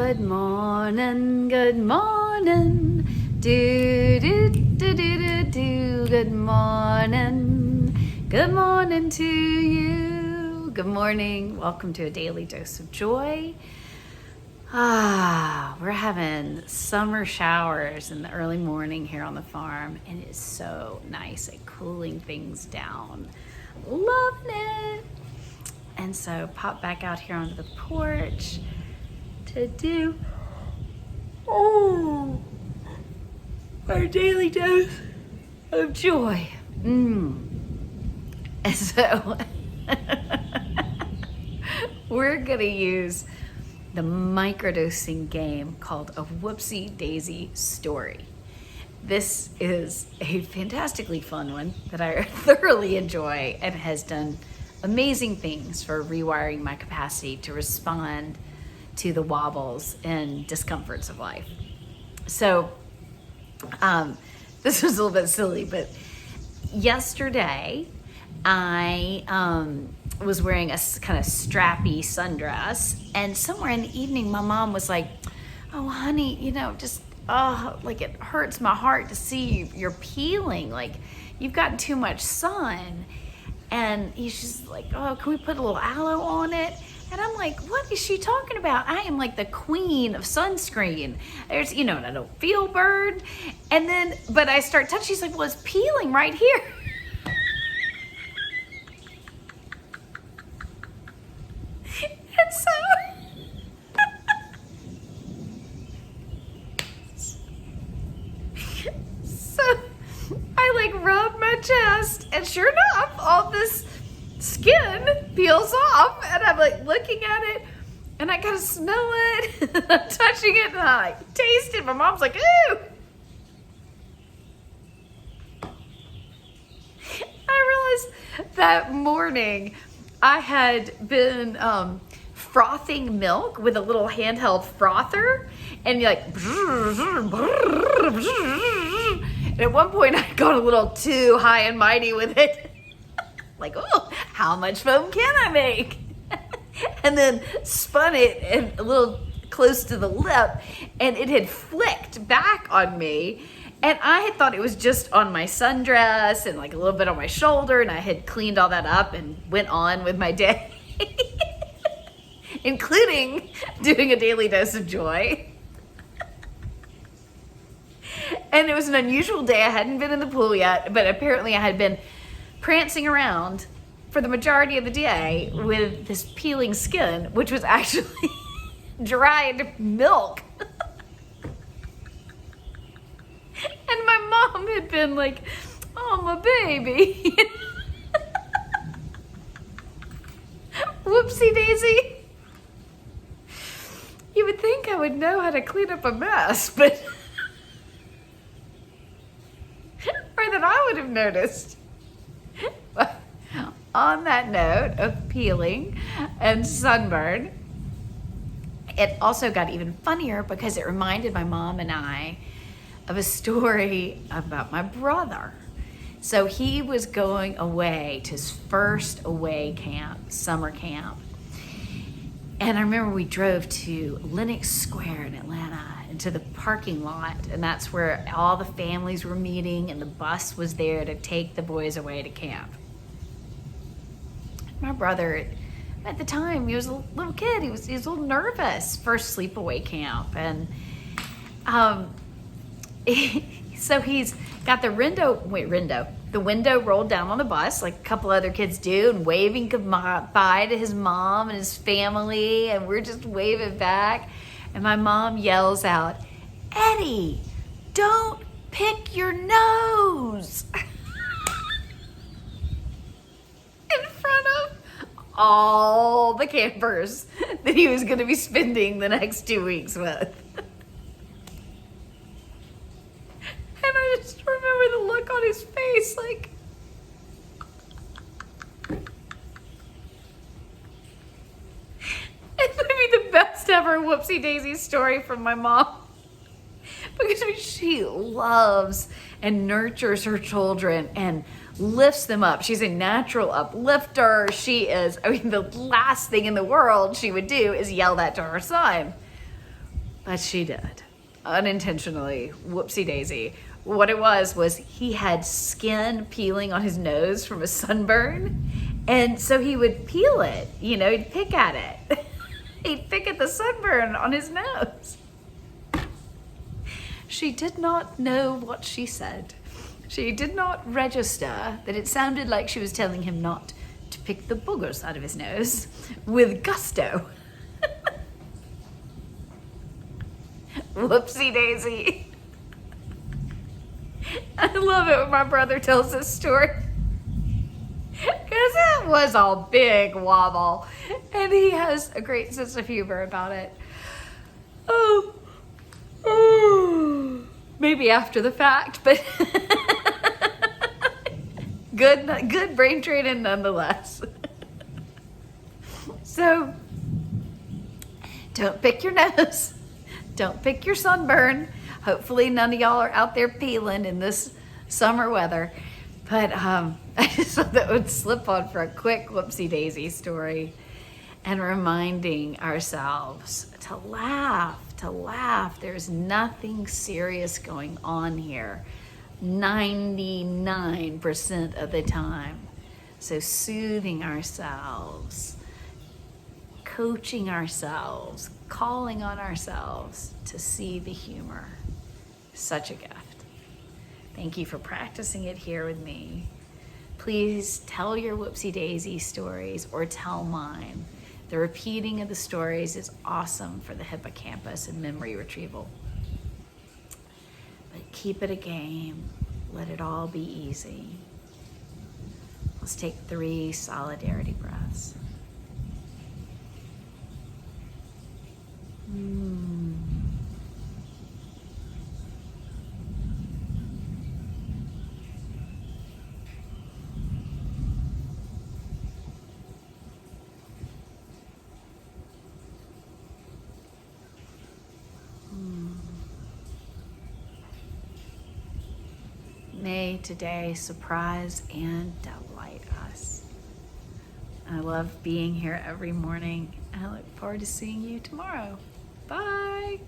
Good morning, good morning. Do, do, do, do, do, do. Good morning. Good morning to you. Good morning. Welcome to a daily dose of joy. We're having summer showers in the early morning here on the farm, and it's so nice at cooling things down. Loving it. And so pop back out here onto the porch to do our daily dose of joy. And so we're gonna use the microdosing game called a Whoopsie Daisy Story. This is a fantastically fun one that I thoroughly enjoy and has done amazing things for rewiring my capacity to respond to the wobbles and discomforts of life. So this was a little bit silly, but yesterday I was wearing a kind of strappy sundress, and somewhere in the evening my mom was like, oh honey, like it hurts my heart to see you're peeling, like you've gotten too much sun. And she's like, oh, can we put a little aloe on it? And I'm like, what is she talking about? I am like the queen of sunscreen. There's, and I don't feel burned. And then, but I start touching, she's like, well, it's peeling right here. And so I like rub my chest, and sure enough, all this skin peels off, and I'm like looking at it, and I kind of smell it, I'm touching it, and I like taste it. My mom's like, ew. I realized that morning I had been frothing milk with a little handheld frother, and you're like, and at one point I got a little too high and mighty with it. Like, oh, how much foam can I make? And then spun it and a little close to the lip, and it had flicked back on me. And I had thought it was just on my sundress and like a little bit on my shoulder, and I had cleaned all that up and went on with my day, including doing a daily dose of joy. And it was an unusual day. I hadn't been in the pool yet, but apparently I had been prancing around for the majority of the day with this peeling skin, which was actually dried milk. And my mom had been like, oh, my baby. Whoopsie Daisy. You would think I would know how to clean up a mess, but or that I would have noticed. On that note of peeling and sunburn, it also got even funnier because it reminded my mom and I of a story about my brother. So he was going away to his first away camp, summer camp. And I remember we drove to Lenox Square in Atlanta, into the parking lot, and that's where all the families were meeting, and the bus was there to take the boys away to camp. My brother, at the time, he was a little kid. He was a little nervous, first sleepaway camp, and so he's got the window rolled down on the bus, like a couple other kids do, and waving goodbye to his mom and his family, and we're just waving back. And my mom yells out, Eddie, don't pick your nose. In front of all the campers that he was going to be spending the next 2 weeks with. And I just remember the look on his face, like, it's going to be the best ever Whoopsie Daisy story from my mom. Because she loves and nurtures her children and lifts them up. She's a natural uplifter. The last thing in the world she would do is yell that to her son. But she did, unintentionally. Whoopsie daisy. What it was he had skin peeling on his nose from a sunburn. And so he would peel it, he'd pick at it. He'd pick at the sunburn on his nose. She did not know what she said. She did not register that it sounded like she was telling him not to pick the boogers out of his nose with gusto. Whoopsie daisy. I love it when my brother tells this story, because it was a big wobble, and he has a great sense of humor about it. Maybe after the fact, but good brain training nonetheless. So, don't pick your nose. Don't pick your sunburn. Hopefully none of y'all are out there peeling in this summer weather. But I just thought that would slip on for a quick whoopsie daisy story, and reminding ourselves to laugh. There's nothing serious going on here 99% of the time. So soothing ourselves, coaching ourselves, calling on ourselves to see the humor. Such a gift. Thank you for practicing it here with me. Please tell your whoopsie daisy stories or tell mine. The repeating of the stories is awesome for the hippocampus and memory retrieval. But keep it a game. Let it all be easy. Let's take 3 solidarity breaths. May today surprise and delight us. I love being here every morning. I look forward to seeing you tomorrow. Bye.